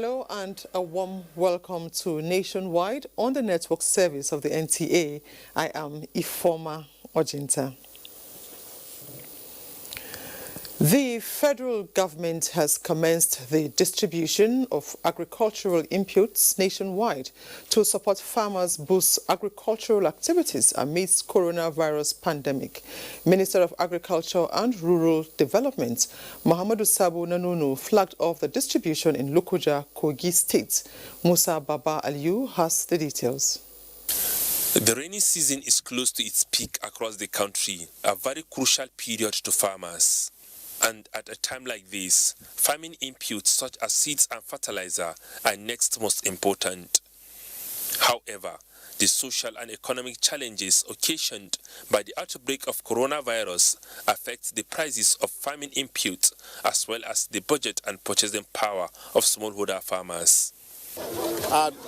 Hello and a warm welcome to Nationwide on the network service of the NTA. I am Ifoma Ojinta. The federal government has commenced the distribution of agricultural inputs nationwide to support farmers boost agricultural activities amidst coronavirus pandemic. Minister of Agriculture and Rural Development, Muhammadu Sabo Nanunu, flagged off the distribution in Lokoja, Kogi State. Musa Baba Aliyu has the details. The rainy season is close to its peak across the country, a very crucial period to farmers. And at a time like this, farming inputs such as seeds and fertilizer are next most important. However, the social and economic challenges occasioned by the outbreak of coronavirus affect the prices of farming inputs as well as the budget and purchasing power of smallholder farmers.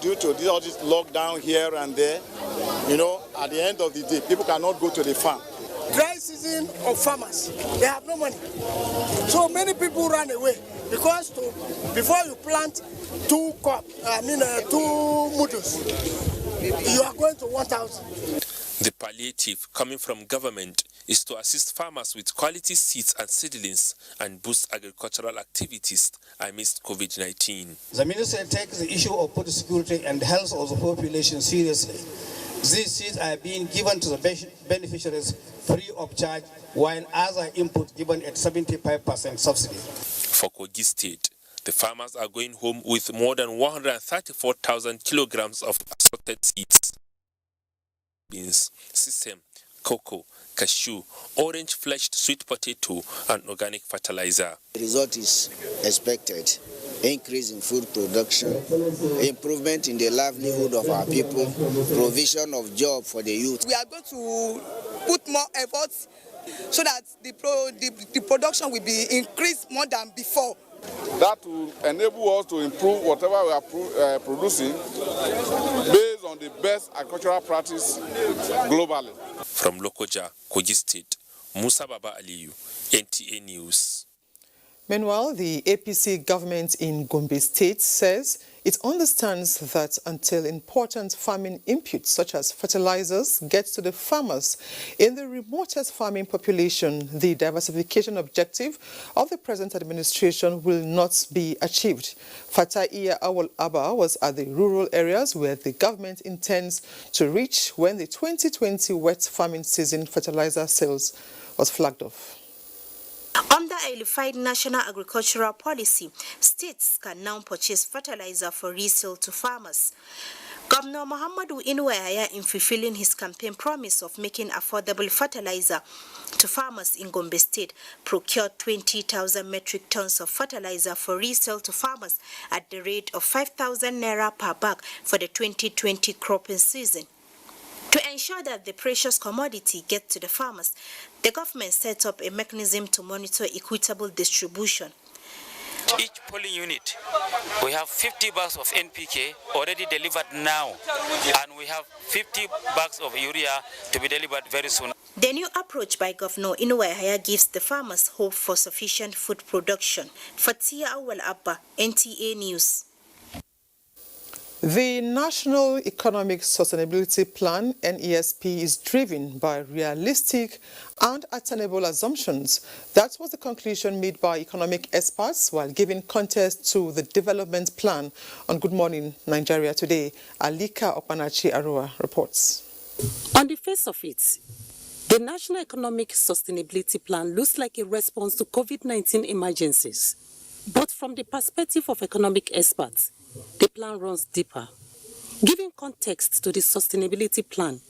Due to all this lockdown here and there, at the end of the day, people cannot go to the farm. Dry season of farmers, they have no money. So many people run away because before you plant two muddles, you are going to 1,000. The palliative coming from government is to assist farmers with quality seeds and seedlings and boost agricultural activities amidst COVID-19. The minister takes the issue of food security and health of the population seriously. These seeds are being given to the beneficiaries free of charge, while other input given at 75% subsidy. For Kogi State, the farmers are going home with more than 134,000 kilograms of assorted seeds, beans, sesame, cocoa, cashew, orange-fleshed sweet potato, and organic fertilizer. The result is expected. Increase in food production, improvement in the livelihood of our people, provision of job for the youth. We are going to put more efforts so that the production will be increased more than before. That will enable us to improve whatever we are producing based on the best agricultural practice globally. From Lokoja, Kogi State, Musa Baba Aliyu, NTA News. Meanwhile, the APC government in Gombe State says it understands that until important farming inputs such as fertilizers get to the farmers in the remotest farming population, the diversification objective of the present administration will not be achieved. Fataiya Awal Abba was at the rural areas where the government intends to reach when the 2020 wet farming season fertilizer sales was flagged off. Under a unified national agricultural policy, states can now purchase fertilizer for resale to farmers. Governor Muhammadu Inuwaya, in fulfilling his campaign promise of making affordable fertilizer to farmers in Gombe State, procured 20,000 metric tons of fertilizer for resale to farmers at the rate of 5,000 naira per bag for the 2020 cropping season. To ensure that the precious commodity gets to the farmers, the government set up a mechanism to monitor equitable distribution. Each polling unit, we have 50 bags of NPK already delivered now, and we have 50 bags of urea to be delivered very soon. The new approach by Governor Inuwaya gives the farmers hope for sufficient food production. Fatia Awal Abba, NTA News. The National Economic Sustainability Plan, NESP, is driven by realistic and attainable assumptions. That was the conclusion made by economic experts while giving context to the development plan. On Good Morning Nigeria today, Alika Opanachi Arua reports. On the face of it, the National Economic Sustainability Plan looks like a response to COVID-19 emergencies. But from the perspective of economic experts, the plan runs deeper. Giving context to the sustainability plan,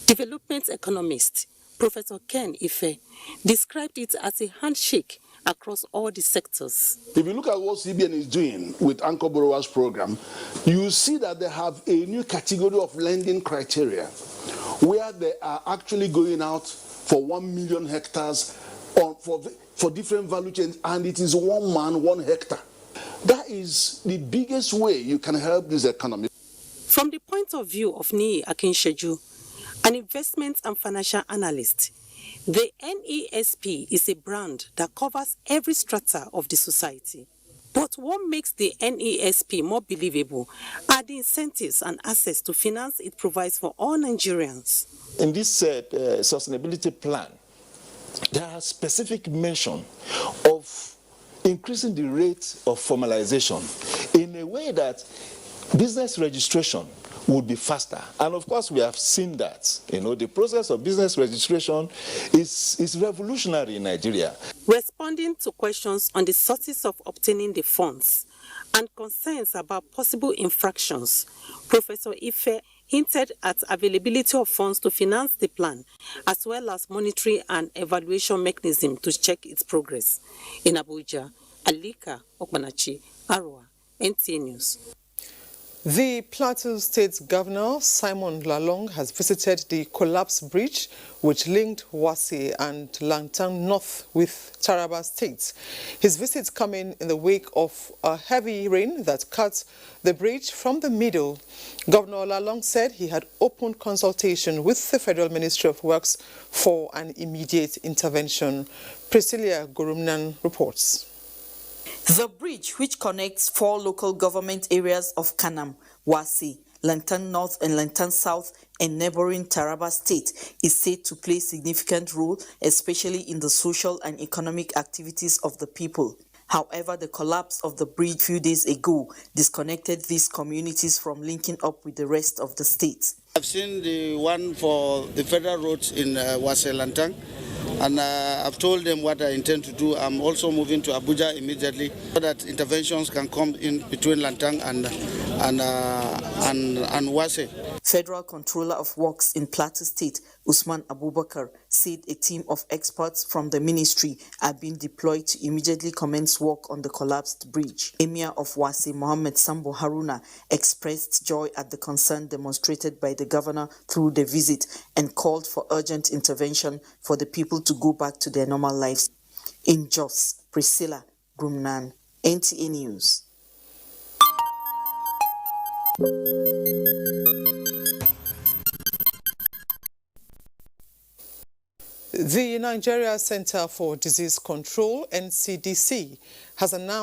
development economist Professor Ken Ife described it as a handshake across all the sectors. If you look at what CBN is doing with Anchor Borrowers Program, you see that they have a new category of lending criteria where they are actually going out for 1 million hectares for different value chains, and it is 1 man, 1 hectare. That is the biggest way you can help this economy. From the point of view of Nii Akinsheju, an investment and financial analyst, the NESP is a brand that covers every strata of the society. But what makes the NESP more believable are the incentives and access to finance it provides for all Nigerians. In this sustainability plan, there are specific mention of increasing the rate of formalization in a way that business registration would be faster. And of course, we have seen that. The process of business registration is revolutionary in Nigeria. Responding to questions on the sources of obtaining the funds and concerns about possible infractions, Professor Ife hinted at availability of funds to finance the plan, as well as monitoring and evaluation mechanism to check its progress. In Abuja, Alika Okmanachi, Arua, NTA News. The Plateau State Governor, Simon Lalong, has visited the collapsed bridge which linked Wase and Langtang North with Taraba State. His visit coming in the wake of a heavy rain that cut the bridge from the middle. Governor Lalong said he had opened consultation with the Federal Ministry of Works for an immediate intervention. Priscilla Gurumnan reports. The bridge, which connects 4 local government areas of Kanam, Wase, Langtang North and Langtang South and neighboring Taraba State, is said to play a significant role, especially in the social and economic activities of the people. However, the collapse of the bridge a few days ago disconnected these communities from linking up with the rest of the state. I've seen the one for the federal roads in Wase Langtang, and I've told them what I intend to do. I'm also moving to Abuja immediately so that interventions can come in between Langtang and Wase. Federal Controller of Works in Plateau State, Usman Abubakar, said a team of experts from the ministry are being deployed to immediately commence work on the collapsed bridge. Emir of Wase, Mohammed Sambo Haruna, expressed joy at the concern demonstrated by the governor through the visit and called for urgent intervention for the people to go back to their normal lives. In Jos, Priscilla Grumnan, NTA News. The Nigeria Center for Disease Control, NCDC, has announced